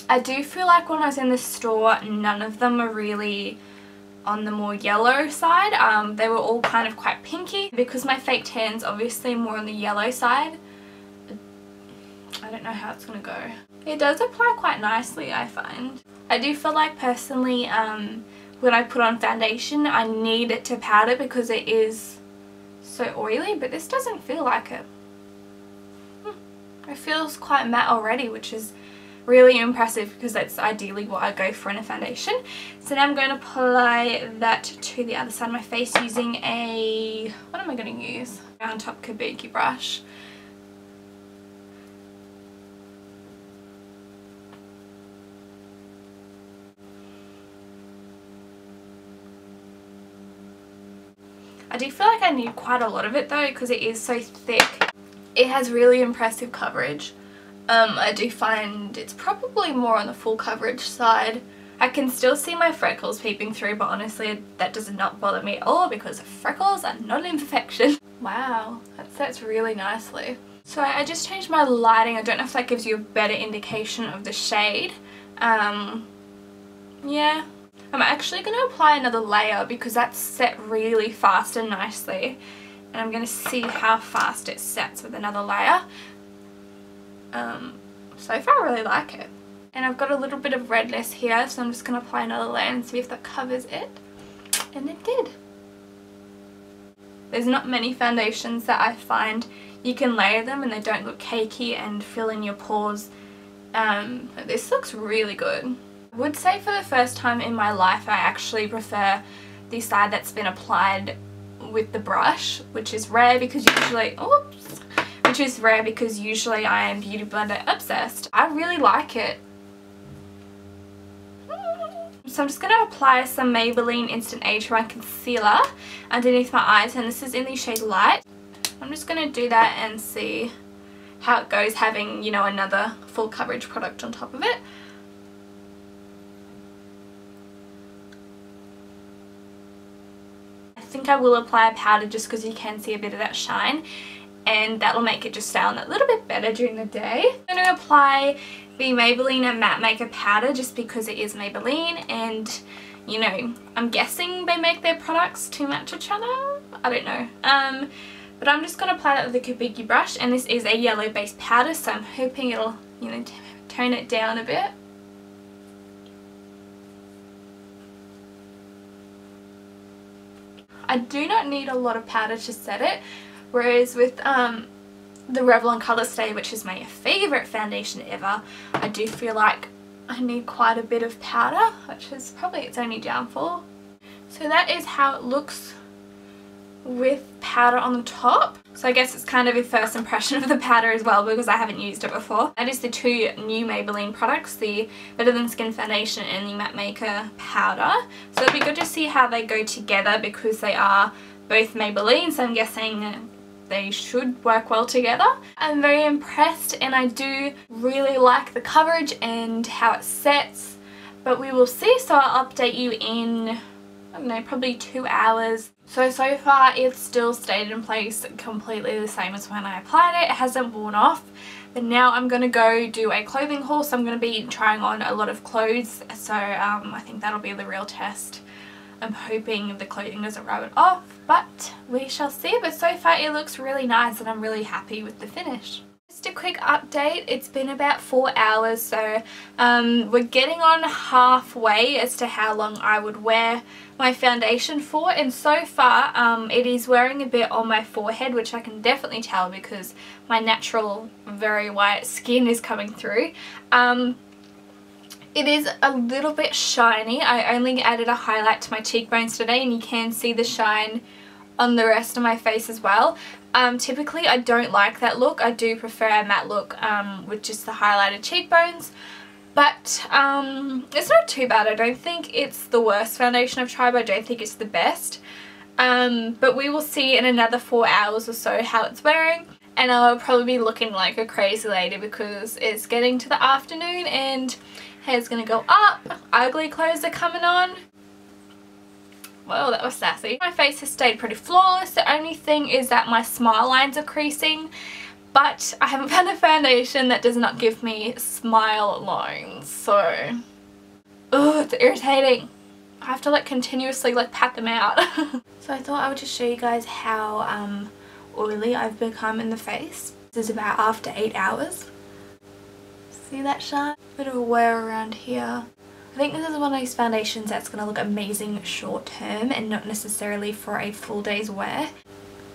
I do feel like when I was in the store, none of them are really on the more yellow side. They were all kind of quite pinky. Because my fake tan's obviously more on the yellow side, I don't know how it's going to go. It does apply quite nicely, I find. I do feel like personally when I put on foundation I need it to powder because it is so oily, but this doesn't feel like it. It feels quite matte already, which is really impressive because that's ideally what I go for in a foundation. So now I'm going to apply that to the other side of my face using a, what am I going to use? Round top kabuki brush. I do feel like I need quite a lot of it though because it is so thick. It has really impressive coverage. I do find it's probably more on the full coverage side. I can still see my freckles peeping through, but honestly that does not bother me at all because freckles are not an imperfection. Wow, that sets really nicely. So I just changed my lighting. I don't know if that gives you a better indication of the shade. Yeah. I'm actually going to apply another layer because that's set really fast and nicely. And I'm going to see how fast it sets with another layer. So far I really like it. And I've got a little bit of redness here, so I'm just going to apply another layer and see if that covers it. And it did. There's not many foundations that I find you can layer them and they don't look cakey and fill in your pores. But this looks really good. I would say for the first time in my life I actually prefer the side that's been applied with the brush, which is rare because usually, I am beauty blender obsessed. I really like it. So I'm just going to apply some Maybelline Instant Age Rewind Concealer underneath my eyes, and this is in the shade Light. I'm just going to do that and see how it goes having, you know, another full coverage product on top of it. I think I will apply a powder just because you can see a bit of that shine, and that will make it just sound a little bit better during the day. I'm going to apply the Maybelline Matte Maker Powder just because it is Maybelline, and you know, I'm guessing they make their products to match each other. I don't know. But I'm just going to apply that with a kabuki brush, and this is a yellow based powder, so I'm hoping it'll, you know, tone it down a bit. I do not need a lot of powder to set it, whereas with the Revlon Colour Stay, which is my favourite foundation ever, I do feel like I need quite a bit of powder, which is probably its only downfall. So that is how it looks with powder on the top. So I guess it's kind of a first impression of the powder as well because I haven't used it before. That is the two new Maybelline products, the Better Than Skin Foundation and the Matte Maker Powder. So it'll be good to see how they go together because they are both Maybelline, so I'm guessing they should work well together. I'm very impressed and I do really like the coverage and how it sets, but we will see. So I'll update you in, I don't know, probably 2 hours. So far it's still stayed in place completely the same as when I applied it. It hasn't worn off. But now I'm going to go do a clothing haul, so I'm going to be trying on a lot of clothes. So I think that'll be the real test. I'm hoping the clothing doesn't rub it off, but we shall see. But so far it looks really nice and I'm really happy with the finish. Just a quick update, it's been about 4 hours, so we're getting on halfway as to how long I would wear my foundation for, and so far it is wearing a bit on my forehead, which I can definitely tell because my natural very white skin is coming through. It is a little bit shiny. I only added a highlight to my cheekbones today and you can see the shine on the rest of my face as well. Typically I don't like that look. I do prefer a matte look with just the highlighted cheekbones. But it's not too bad. I don't think it's the worst foundation I've tried, but I don't think it's the best. But we will see in another 4 hours or so how it's wearing. And I'll probably be looking like a crazy lady because it's getting to the afternoon and hair's gonna go up, ugly clothes are coming on. Well, that was sassy. My face has stayed pretty flawless. The only thing is that my smile lines are creasing, But I haven't found a foundation that does not give me smile lines, so ugh, it's irritating. I have to like continuously like pat them out. So I thought I would just show you guys how oily I've become in the face. This is about after 8 hours. See that shine? Bit of a wear around here. I think this is one of those foundations that's going to look amazing short term and not necessarily for a full day's wear.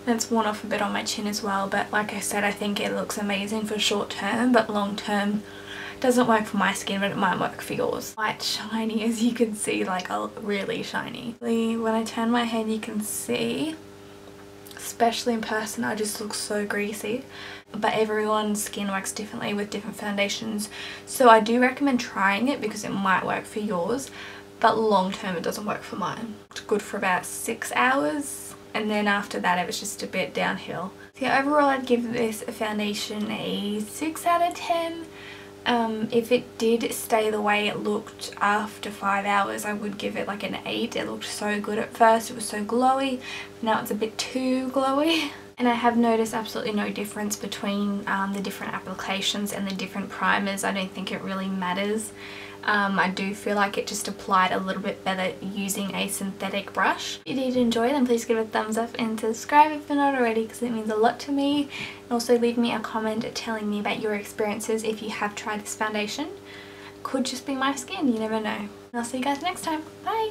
And it's worn off a bit on my chin as well, but like I said, I think it looks amazing for short term, but long term it doesn't work for my skin, but it might work for yours. Quite shiny, as you can see, like really shiny. When I turn my head, you can see, especially in person, I just look so greasy. But everyone's skin works differently with different foundations, so I do recommend trying it because it might work for yours, but long term it doesn't work for mine. It's good for about 6 hours, and then after that it was just a bit downhill. So yeah, overall I'd give this foundation a 6 out of 10. If it did stay the way it looked after 5 hours, I would give it like an 8. It looked so good at first, it was so glowy. Now it's a bit too glowy. And I have noticed absolutely no difference between the different applications and the different primers. I don't think it really matters. I do feel like it just applied a little bit better using a synthetic brush. If you did enjoy, then please give it a thumbs up and subscribe if you're not already, because it means a lot to me. And also leave me a comment telling me about your experiences if you have tried this foundation. Could just be my skin, you never know. And I'll see you guys next time. Bye!